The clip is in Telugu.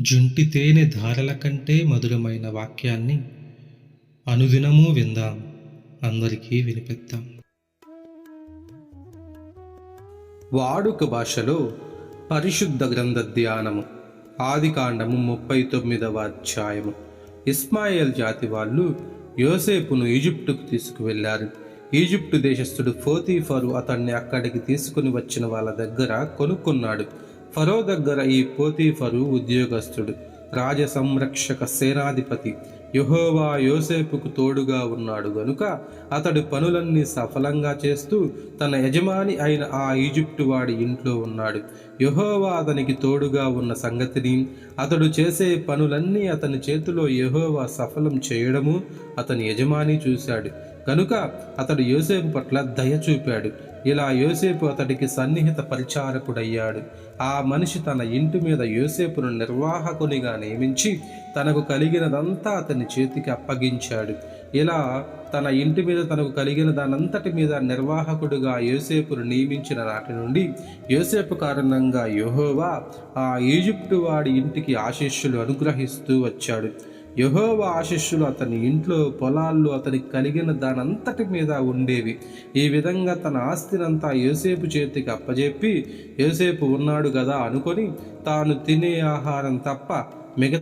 జుంటి తేనె ధారల కంటే మధురమైన వాక్యాన్ని అనుదినము విందాం, అందరికీ వినిపిద్దాం. వాడుక భాషలో పరిశుద్ధ గ్రంథ ధ్యానము. ఆదికాండము 39వ అధ్యాయము. ఇస్మాయేల్ జాతి వాళ్ళు యోసేపును ఈజిప్టుకు తీసుకువెళ్లారు. ఈజిప్టు దేశస్థుడు పోతీఫరు అతన్ని అక్కడికి తీసుకుని వచ్చిన వాళ్ళ దగ్గర కొనుక్కున్నాడు. ఫరో దగ్గర ఈ పోతీఫరు ఉద్యోగస్తుడు, రాజ సంరక్షక సేనాధిపతి. యెహోవా యోసేపుకు తోడుగా ఉన్నాడు గనుక అతడు పనులన్నీ సఫలంగా చేస్తూ తన యజమాని అయిన ఆ ఈజిప్టు వాడి ఇంట్లో ఉన్నాడు. యెహోవా అతనికి తోడుగా ఉన్న సంగతిని, అతడు చేసే పనులన్నీ అతని చేతిలో యెహోవా సఫలం చేయడము అతని యజమాని చూశాడు కనుక అతడు యోసేపు పట్ల దయ చూపాడు. ఇలా యోసేపు అతడికి సన్నిహిత పరిచారకుడయ్యాడు. ఆ మనిషి తన ఇంటి మీద యోసేపును నిర్వాహకునిగా నియమించి తనకు కలిగినదంతా అతని చేతికి అప్పగించాడు. ఇలా తన ఇంటి మీద తనకు కలిగిన దానంతటి మీద నిర్వాహకుడుగా యోసేపును నియమించిన నాటి నుండి యోసేపు కారణంగా యెహోవా ఆ ఈజిప్టు వాడి ఇంటికి ఆశీస్సులు అనుగ్రహిస్తూ వచ్చాడు. యెహోవా ఆశీస్సులు అతని ఇంట్లో, పొలాల్లో అతనికి కలిగిన దానంతటి మీద ఉండేవి. ఈ విధంగా తన ఆస్తినంతా యోసేపు చేతికి అప్పజెప్పి, యోసేపు ఉన్నాడు కదా అనుకొని తాను తినే ఆహారం తప్ప మిగతా